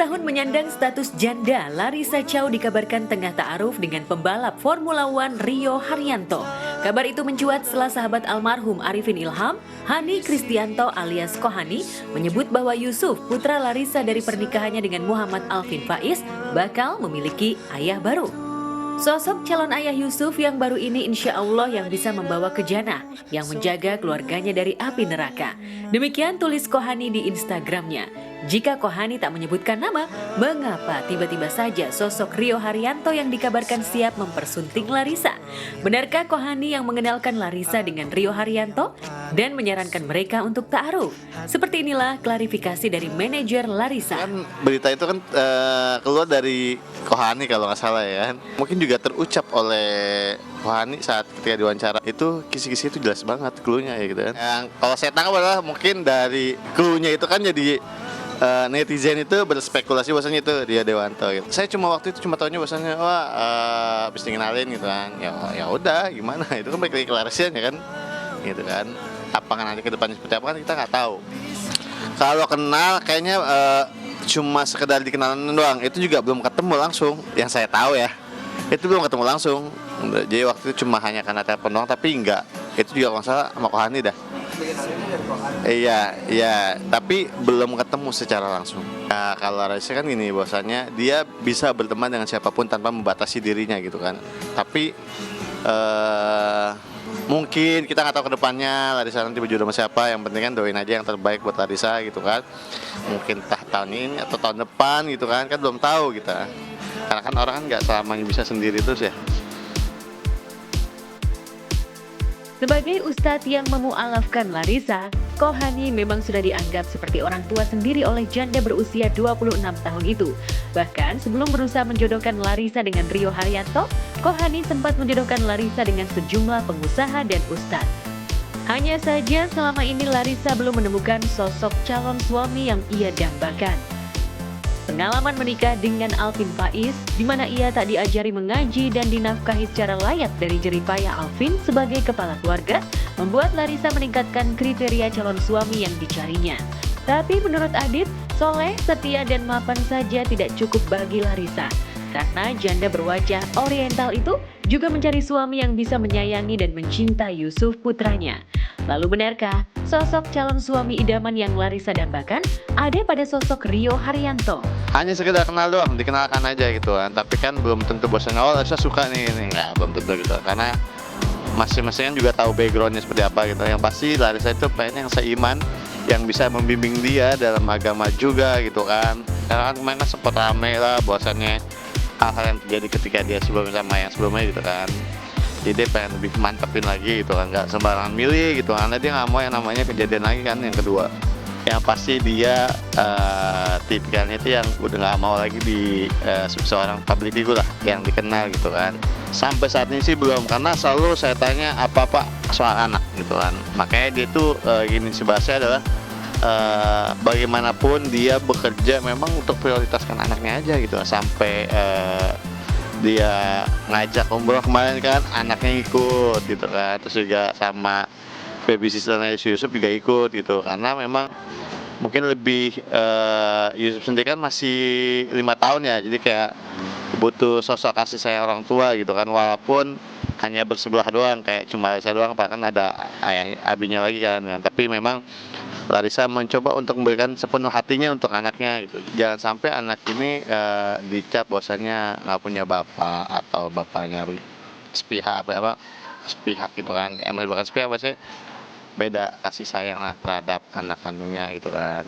tahun menyandang status janda, Larissa Chow dikabarkan tengah ta'aruf dengan pembalap Formula One Rio Haryanto. Kabar itu mencuat setelah sahabat almarhum Arifin Ilham, Hani Kristianto alias Kohani, menyebut bahwa Yusuf, putra Larissa dari pernikahannya dengan Muhammad Alvin Faiz, bakal memiliki ayah baru. Sosok calon ayah Yusuf yang baru ini insya Allah yang bisa membawa ke jannah, yang menjaga keluarganya dari api neraka. Demikian tulis Kohani di Instagramnya. Jika Kohani tak menyebutkan nama, mengapa tiba-tiba saja sosok Rio Haryanto yang dikabarkan siap mempersunting Larissa? Benarkah Kohani yang mengenalkan Larissa dengan Rio Haryanto dan menyarankan mereka untuk ta'aruf? Seperti inilah klarifikasi dari manajer Larissa. Kan berita itu kan keluar dari Kohani kalau nggak salah ya. Mungkin juga terucap oleh Kohani saat ketika diwawancara itu kisi-kisi itu jelas banget cluenya ya gitu kan. Yang kalau saya tangkap adalah mungkin dari cluenya itu kan jadi netizen itu berspekulasi bahwasanya itu dia Dewanto gitu. Saya waktu itu tahunya bahwasanya habis ngenalin gitu kan. Ya udah gimana itu kan balik lagi ke Larissa ya kan. Gitu kan. Apakah nanti ke depannya seperti apa kan kita nggak tahu. Kalau kenal kayaknya cuma sekedar dikenalan doang. Itu juga belum ketemu langsung yang saya tahu ya. Itu belum ketemu langsung. Jadi waktu itu cuma hanya karena telepon doang tapi enggak. Itu juga kalau nggak salah sama Kohani dah. Iya, tapi belum ketemu secara langsung. Nah, kalau Larissa kan gini, bahwasannya dia bisa berteman dengan siapapun tanpa membatasi dirinya gitu kan. Tapi mungkin kita nggak tahu ke depannya Larissa nanti berjodoh sama siapa. Yang penting kan doain aja yang terbaik buat Larissa gitu kan. Mungkin entah tahun ini atau tahun depan gitu kan belum tahu kita. Karena kan orang kan nggak selamanya bisa sendiri terus ya. Sebagai ustadz yang memualafkan Larissa, Kohani memang sudah dianggap seperti orang tua sendiri oleh janda berusia 26 tahun itu. Bahkan sebelum berusaha menjodohkan Larissa dengan Rio Haryanto, Kohani sempat menjodohkan Larissa dengan sejumlah pengusaha dan ustadz. Hanya saja selama ini Larissa belum menemukan sosok calon suami yang ia dambakan. Pengalaman menikah dengan Alvin Faiz, di mana ia tak diajari mengaji dan dinafkahi secara layak dari jeripaya Alvin sebagai kepala keluarga, membuat Larissa meningkatkan kriteria calon suami yang dicarinya. Tapi menurut Adit, soleh, setia, dan mapan saja tidak cukup bagi Larissa. Karena janda berwajah oriental itu juga mencari suami yang bisa menyayangi dan mencintai Yusuf putranya. Lalu benarkah sosok calon suami idaman yang Larissa dambakan ada pada sosok Rio Haryanto? Hanya sekedar kenal doang, dikenalkan aja gitu kan. Tapi kan belum tentu bosan. Larissa suka nih, nggak belum tentu gitu. Karena masing-masing juga tahu backgroundnya seperti apa gitu. Yang pasti Larissa itu pengen yang seiman, yang bisa membimbing dia dalam agama juga gitu kan. Karena kan kemarin kan sempat rame lah bahwasannya hal-hal yang terjadi ketika dia sebelumnya sama yang sebelumnya gitu kan. Jadi dia pengen lebih mantepin lagi gitu kan, nggak sembarangan milih gitu kan. Karena dia nggak mau yang namanya kejadian lagi kan yang kedua. Yang pasti dia tipikalnya itu yang udah nggak mau lagi di seorang public figure lah yang dikenal gitu kan. Sampai saat ini sih belum, karena selalu saya tanya apa-apa soal anak gitu kan. Makanya dia tuh gini sih bahasanya adalah bagaimanapun dia bekerja memang untuk prioritaskan anaknya aja gitu. Sampai dia ngajak umroh kemarin kan anaknya ikut gitu kan. Terus juga sama baby sisternya Yusuf juga ikut gitu, karena memang mungkin lebih Yusuf sendiri kan masih 5 tahun ya, jadi kayak butuh sosok kasih sayang orang tua gitu kan, walaupun hanya bersebelah doang, kayak cuma Larissa doang, bahkan ada ayah abinya lagi kan. Tapi memang Larissa mencoba untuk memberikan sepenuh hatinya untuk anaknya gitu. Jangan sampai anak ini dicap bahwasannya nggak punya bapak atau bapaknya sepihak sepihak gitu kan. Bukan sepihak, maksudnya beda kasih sayang lah terhadap anak kandungnya gitu kan.